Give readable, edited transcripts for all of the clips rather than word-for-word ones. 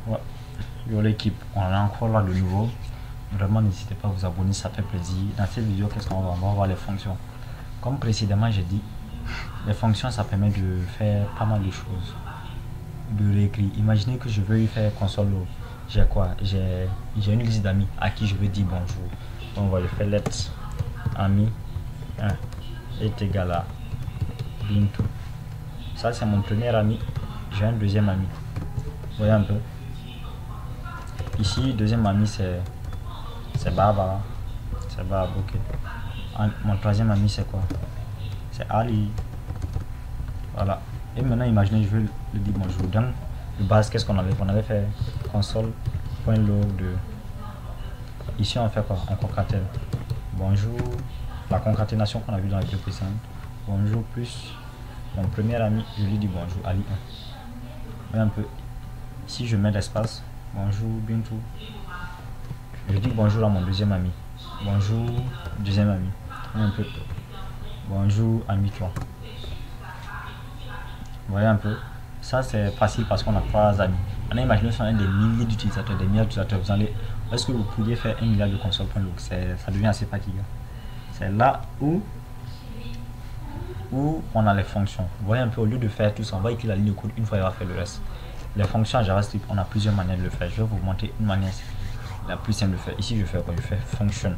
Ouais. Yo l'équipe, on est encore là de nouveau. Vraiment, n'hésitez pas à vous abonner, ça fait plaisir. Dans cette vidéo, qu'est-ce qu'on va voir? On va voir les fonctions. Comme précédemment, j'ai dit, les fonctions, ça permet de faire pas mal de choses. De réécrire. Imaginez que je veux y faire console. J'ai quoi? J'ai une liste d'amis à qui je veux dire bonjour. Donc, on va le faire let ami 1 est égal à Bintou. Ça, c'est mon premier ami. J'ai un deuxième ami. Vous voyez un peu? Ici, deuxième ami, c'est Barbara. C'est Barb, ok. Mon troisième ami, c'est quoi? C'est Ali. Voilà. Et maintenant, imaginez, je veux le dire bonjour. Dans le base, qu'est-ce qu'on avait fait? On avait fait console.log de. Ici, on fait quoi? On concatène. Bonjour. La concaténation qu'on a vu dans les deux précédentes. Bonjour plus mon premier ami, je lui dis bonjour, Ali 1. Voyez un peu. Si je mets l'espace, bonjour, Bintou. Je dis bonjour à mon deuxième ami. Bonjour, deuxième ami. Un peu. Bonjour, ami 3. Vous voyez un peu. Ça, c'est facile parce qu'on a 3 amis. Maintenant, imaginez si on a des milliers d'utilisateurs, des milliards d'utilisateurs. Vous allez. Est-ce que vous pourriez faire 1 milliard de console.log? Ça devient assez fatigant. C'est là où on a les fonctions. Vous voyez un peu, au lieu de faire tout ça, on va écrire la ligne de code une fois, il va faire le reste. Les fonctions en JavaScript, on a plusieurs manières de le faire. Je vais vous montrer une manière la plus simple de faire. Ici, je fais quoi? Je fais function.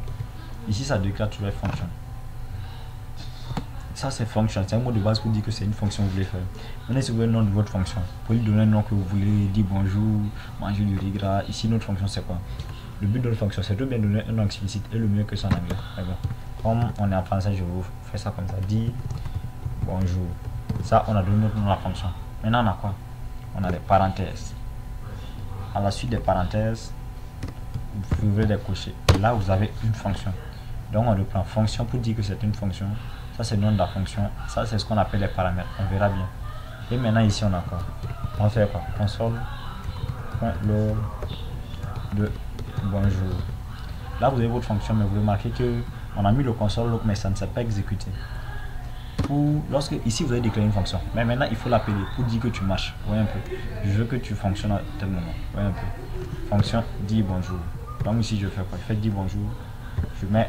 Ici, ça déclare toujours les fonctions. Ça, c'est function. C'est un mot de base pour dire que c'est une fonction que vous voulez faire. Maintenant, si vous voulez le nom de votre fonction, vous pouvez lui donner un nom que vous voulez, dire bonjour, manger du riz gras. Ici, notre fonction, c'est quoi? Le but de notre fonction, c'est de bien donner un nom explicite et le mieux que ça en anglais. Comme on est en français, je vous fais ça comme ça. Dire bonjour. Ça, on a donné notre nom à la fonction. Maintenant, on a quoi? On a des parenthèses. À la suite des parenthèses, vous ouvrez des cochers. Et là, vous avez une fonction. Donc, on reprend fonction pour dire que c'est une fonction. Ça, c'est le nom de la fonction. Ça, c'est ce qu'on appelle les paramètres. On verra bien. Et maintenant, ici, on a quoi? On fait quoi? Console.log de bonjour. Là, vous avez votre fonction, mais vous remarquez que on a mis le console.log, mais ça ne s'est pas exécuté. Lorsque ici vous avez déclaré une fonction, mais maintenant il faut l'appeler pour dire que tu marches. Voyez un peu. Je veux que tu fonctionnes à tel moment. Voyez un peu. Fonction dit bonjour. Donc ici je fais quoi? Je fais dire bonjour. Je mets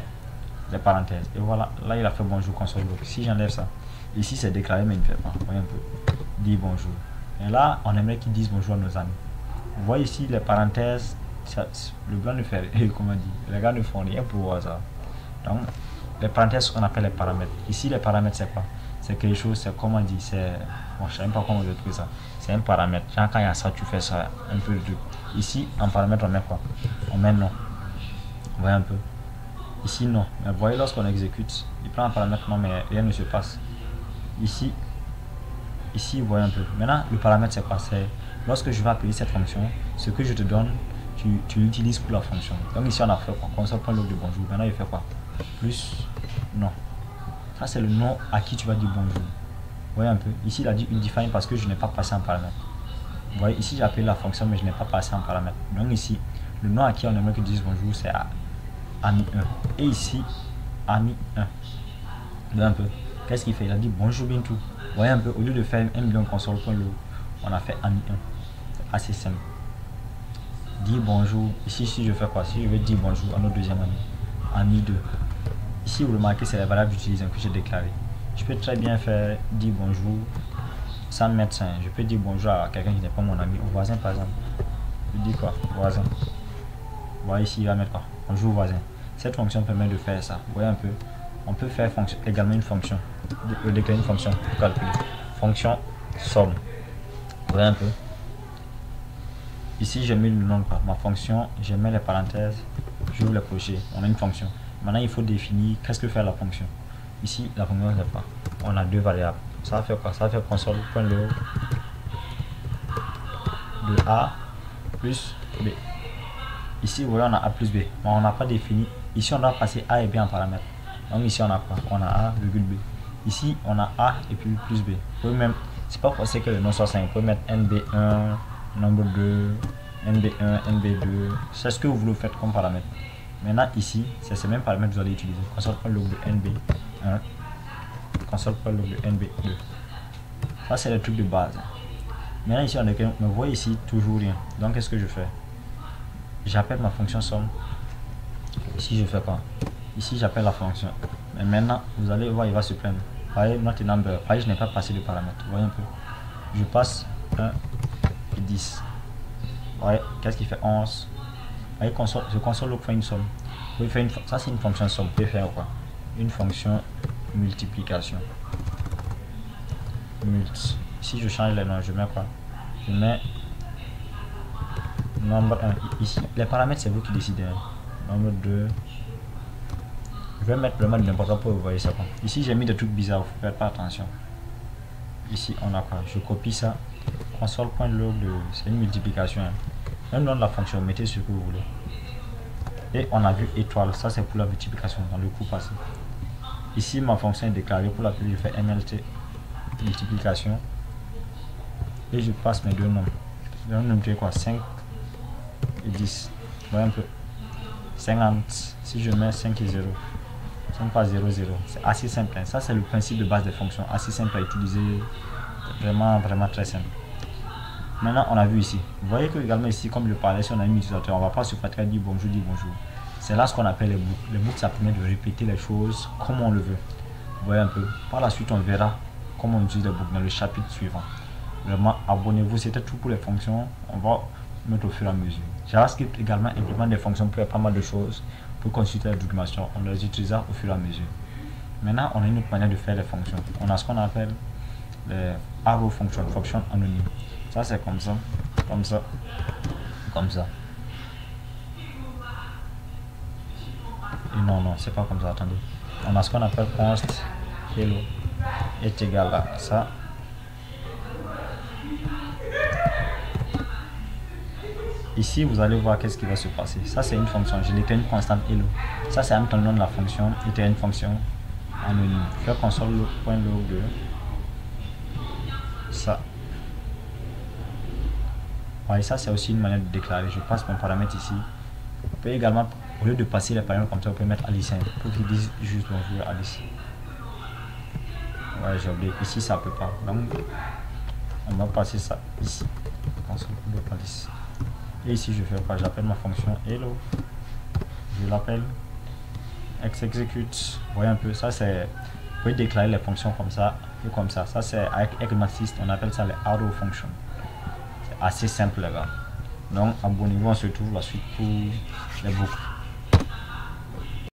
les parenthèses. Et voilà. Là il a fait bonjour console log. Si j'enlève ça, ici c'est déclaré mais il ne fait pas. Voyez un peu. Dit bonjour. Et là on aimerait qu'ils disent bonjour à nos amis. Vous voyez ici les parenthèses. Le gars ne fait rien. Comment dire? Les gars ne font rien pour voir ça. Donc les parenthèses, on appelle les paramètres. Ici, les paramètres, c'est quoi? C'est quelque chose, c'est comment dire, c'est. Bon, je ne sais même pas comment vous trouver ça. C'est un paramètre. Genre, quand il y a ça, tu fais ça, un peu de truc. Ici, en paramètre, on met quoi? On met non. Vous voyez un peu? Ici, non. Mais vous voyez, lorsqu'on exécute, il prend un paramètre non, mais rien ne se passe. Ici, vous voyez un peu. Maintenant, le paramètre, c'est quoi? C'est lorsque je vais appeler cette fonction, ce que je te donne, tu l'utilises pour la fonction. Donc, ici, on a fait quoi? Console.log de bonjour. Maintenant, il fait quoi? Plus non. Ça c'est le nom à qui tu vas dire bonjour. Vous voyez un peu. Ici il a dit undefined parce que je n'ai pas passé un paramètre. Vous voyez ici j'ai appelé la fonction mais je n'ai pas passé un paramètre. Donc ici le nom à qui on aimerait que tu dises bonjour c'est ami 1. Et ici ami 1. Vous voyez un peu. Qu'est-ce qu'il fait? Il a dit bonjour Bintou. Vous voyez un peu. Au lieu de faire un million console.log, on a fait ami 1. C'est assez simple. Dire bonjour. Ici si je fais quoi? Si je veux dire bonjour à notre deuxième ami. Ami 2. Ici, vous remarquez, c'est la variable d'utilisation que j'ai déclarée. Je peux très bien faire dire bonjour sans mettre ça. Je peux dire bonjour à quelqu'un qui n'est pas mon ami, au voisin par exemple. Je dis quoi? Voisin. Vous voyez ici, il va mettre quoi? Bonjour voisin. Cette fonction permet de faire ça. Vous voyez un peu? On peut faire également une fonction. Déclarer une fonction pour calculer. Fonction somme. Vous voyez un peu? Ici, j'ai mis le nom de ma fonction. Je mets les parenthèses. J'ouvre le crochet. On a une fonction. Maintenant, il faut définir qu'est-ce que fait la fonction. Ici, la fonction, c'est pas. On a 2 variables. Ça va faire quoi? Ça va faire console.log de A plus B. Ici, vous voyez, on a A plus B. Mais on n'a pas défini. Ici, on doit passer A et B en paramètre. Donc ici, on a quoi? On a A, virgule B. Ici, on a A et puis plus B. Vous pouvez même, c'est pas forcé que le nom soit 5. Vous pouvez mettre NB1, nombre 2, NB1, NB2. C'est ce que vous voulez faire comme paramètre. Maintenant ici, c'est ces mêmes paramètres que vous allez utiliser. Console.log de NB1, console.log de NB2. Ça c'est le truc de base. Maintenant ici on est, me voyez ici toujours rien. Donc qu'est-ce que je fais? J'appelle ma fonction somme. Ici je fais quoi? Ici j'appelle la fonction. Mais maintenant vous allez voir, il va se plaindre. Voyez, not a number. Voyez, je n'ai pas passé de paramètres. Voyez un peu. Je passe 1 et 10. Voyez, qu'est-ce qui fait 11? Voyez, je console log fait une somme. Vous pouvez faire ça c'est une fonction somme. Vous pouvez faire quoi? Une fonction multiplication. Multi. Si je change les noms, je mets quoi? Je mets nombre 1. Ici, les paramètres, c'est vous qui décidez. Nombre 2. Je vais mettre vraiment n'importe quoi pour vous voyez ça. Ici, j'ai mis des trucs bizarres, vous faites pas attention. Ici, on a quoi? Je copie ça. Console.log, c'est une multiplication. Même dans la fonction, mettez ce que vous voulez. Et on a vu étoile, ça c'est pour la multiplication dans le coup passé. Ici, ma fonction est déclarée pour laquelle je fais MLT multiplication. Et je passe mes deux nombres. Le nombre c'est quoi? 5 et 10. Voyez un peu. 50. Si je mets 5 et 0. 5 pas 0, 0. C'est assez simple. Hein. Ça, c'est le principe de base des fonctions. Assez simple à utiliser. Vraiment très simple. Maintenant, on a vu ici. Vous voyez que également ici, comme je parlais, si on a un utilisateur, on ne va pas se fatiguer dire bonjour, dire bonjour. C'est là ce qu'on appelle les boucles. Les boucles, ça permet de répéter les choses comme on le veut. Vous voyez un peu. Par la suite, on verra comment on utilise les boucles dans le chapitre suivant. Vraiment, abonnez-vous. C'était tout pour les fonctions. On va mettre au fur et à mesure. JavaScript également implémente des fonctions pour faire pas mal de choses. Pour consulter la documentation, on les utilisera au fur et à mesure. Maintenant, on a une autre manière de faire les fonctions. On a ce qu'on appelle les arrow functions, fonctions anonymes. Ça, c'est comme ça, comme ça, comme ça. Et non, c'est pas comme ça, attendez. On a ce qu'on appelle const hello est égal à ça. Ici, vous allez voir qu'est-ce qui va se passer. Ça, c'est une fonction. Je déclare une constante hello. Ça, c'est un temps le nom de la fonction. Et une fonction anonyme. Faire console.log de ça. Ouais, ça, c'est aussi une manière de déclarer. Je passe mon paramètre ici. Vous pouvez également, au lieu de passer les paramètres comme ça, vous pouvez mettre Alice pour qu'ils disent juste bonjour Alice. Ouais, j'ai oublié. Ici, ça peut pas. Donc, on va passer ça ici. Console.log Alice. Et ici, je fais quoi? J'appelle ma fonction hello. Je l'appelle execute. Vous voyez un peu, ça c'est. Vous pouvez déclarer les fonctions comme ça et comme ça. Ça c'est avec ECMAScript, on appelle ça les arrow functions. C'est assez simple les gars. Donc abonnez-vous, on se retrouve la suite pour les boucles.